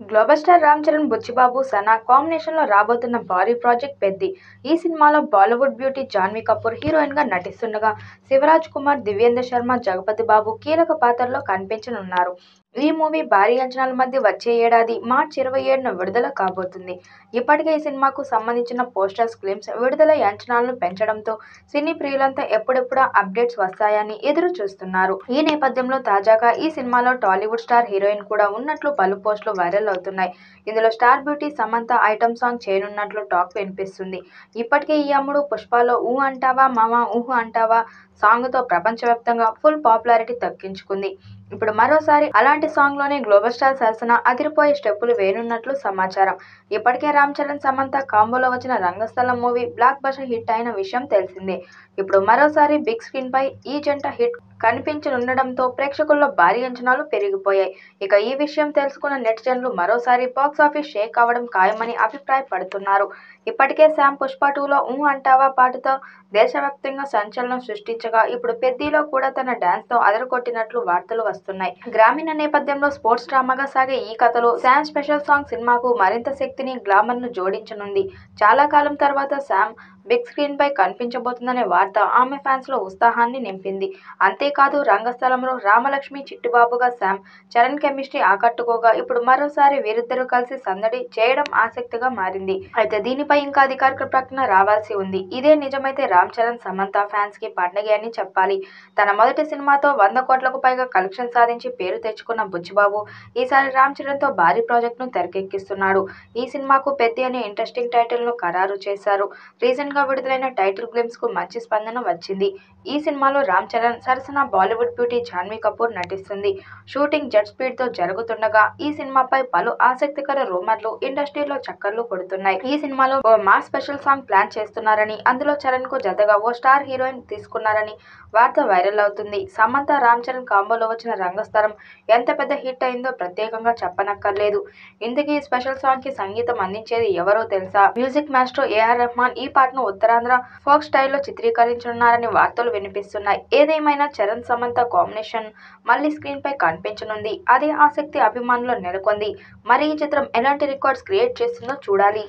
Global star Ram Charan, Buchibabu, Sana కాంబినేషన్లో రాబోతున్న భారీ ప్రాజెక్ట్ పెద్ది. ఈ సినిమాలో బాలీవుడ్ బ్యూటీ జాన్వీ కపూర్ హీరోయిన్ గా నటిస్తుండగా, శివరాజ్ కుమార్, దివ్యేంద్ర శర్మ, జగపతి బాబు కీలక పాత్రల్లో కనిపించనున్నారు. ఈ మూవీ భారీ అంచనాల మధ్య వచ్చే ఏడాది మార్చి 27న విడుదల కాబోతుంది. ఇప్పటికే ఈ సినిమాకు సంబంధించిన పోస్టర్స్, క్లిప్స్ విడుదలై అంచనాలను పెంచడంతో సినీ ప్రియులంతా ఎప్పుడెప్పుడా అప్డేట్స్ వస్తాయని ఎదురు చూస్తున్నారు. ఈ నేపథ్యంలో తాజాగా ఈ సినిమాలో టాలీవుడ్ స్టార్ హీరోయిన్ కూడా ఉన్నట్లు పలు పోస్టులు వైరల్ అవుతున్నాయి. ఇందులో star beauty Samantha item song చేయనున్నట్లు టాక్ వినిపిస్తుంది. ఇప్పటికే ఈ అమ్ముడు పుష్పలో ఊ అంటావా మామ ఊహు అంటావా సాంగ్తో ప్రపంచవ్యాప్తంగా ఫుల్ పాపులారిటీ దక్కించుకుంది. ఇప్పుడు మరోసారి అలాంటి సాంగ్ లోనే గ్లోబల్ స్టార్ సరసన అదిరిపోయే స్టెప్పులు వేయనున్నట్లు సమాచారం. ఇప్పటికే రామ్ చరణ్, సమంత కాంబోలో వచ్చిన రంగస్థలం మూవీ బ్లాక్ బస్టర్ హిట్ అయిన విషయం తెలిసిందే. ఇప్పుడు మరోసారి బిగ్ స్క్రీన్ పై ఈ జంట హిట్ కనిపించనుండడంతో ప్రేక్షకుల్లో భారీ అంచనాలు పెరిగిపోయాయి. ఇక ఈ విషయం తెలుసుకున్న నెటిజన్లు మరోసారి బాక్సాఫీస్ షేక్ అవ్వడం ఖాయమని అభిప్రాయపడుతున్నారు. ఇప్పటికే శామ్ పుష్ప 2లో ఊ అంటావా పాటతో దేశవ్యాప్తంగా సంచలనం సృష్టించగా, ఇప్పుడు పెద్దిలో కూడా తన డాన్స్ తో అదరగొట్టినట్లు వార్తలు వస్తున్నాయి. గ్రామీణ నేపథ్యంలో స్పోర్ట్స్ డ్రామాగా సాగే ఈ కథలో శామ్ స్పెషల్ సాంగ్ సినిమాకు మరింత శక్తిని, గ్లామర్ ను జోడించనుంది. చాలా కాలం తర్వాత శామ్ బిగ్ స్క్రీన్ పై కనిపించబోతుందనే వార్త ఆమె ఫ్యాన్స్ లో ఉత్సాహాన్ని నింపింది. అంతేకాదు రంగస్థలంలో రామలక్ష్మి, చిట్టిబాబుగా శామ్, చరణ్ కెమిస్ట్రీ ఆకట్టుకోగా, ఇప్పుడు మరోసారి వీరిద్దరూ కలిసి సందడి చేయడం ఆసక్తిగా మారింది. అయితే దీనిపై ఇంకా అధికారిక ప్రకటన రావాల్సి ఉంది. ఇదే నిజమైతే రామ్ చరణ్, సమంత ఫ్యాన్స్ కి పండగే అని చెప్పాలి. తన మొదటి సినిమాతో 100 కోట్లకు పైగా కలెక్షన్ సాధించి పేరు తెచ్చుకున్న బుచ్చిబాబు ఈసారి రామ్ చరణ్ తో భారీ ప్రాజెక్ట్ ను తెరకెక్కిస్తున్నాడు. ఈ సినిమాకు పెద్ది అనే ఇంట్రెస్టింగ్ టైటిల్ ను ఖరారు చేశారు. రీసెంట్ గా విడుదలైన టైటిల్ గ్లింప్స్ కు మంచి స్పందన వచ్చింది. ఈ సినిమాలో రామ్ చరణ్ సరసన బాలీవుడ్ బ్యూటీ జాన్వీ కపూర్ నటిస్తుంది. షూటింగ్ జెట్ స్పీడ్ తో జరుగుతుండగా ఈ సినిమాపై పలు ఆసక్తికర రూమర్లు ఇండస్ట్రీలో చక్కర్లు కొడుతున్నాయి. ఈ సినిమాలో ఓ మాస్ స్పెషల్ సాంగ్ ప్లాన్ చేస్తున్నారని, అందులో చరణ్ కు జతగా ఓ స్టార్ హీరోయిన్ తీసుకున్నారని వార్త వైరల్ అవుతుంది. సమంత, రామ్ చరణ్ కాంబోలో వచ్చిన రంగస్థలం ఎంత పెద్ద హిట్ అయిందో ప్రత్యేకంగా చెప్పనక్కర్లేదు. ఇంతకీ ఈ స్పెషల్ సాంగ్ కి సంగీతం అందించేది ఎవరో తెలుసా? మ్యూజిక్ మాస్టర్ ఏఆర్ రెహమాన్ ఈ పాటను ఉత్తరాంధ్ర ఫోక్ స్టైల్లో చిత్రీకరించనున్నారని వార్తలు వినిపిస్తున్నాయి. ఏదేమైనా చరణ్, సమంత కాంబినేషన్ మళ్లీ స్క్రీన్ పై కనిపించనుంది. అదే ఆసక్తి అభిమానుల్లో నెలకొంది. మరి ఈ చిత్రం ఎలాంటి రికార్డ్స్ క్రియేట్ చేస్తుందో చూడాలి.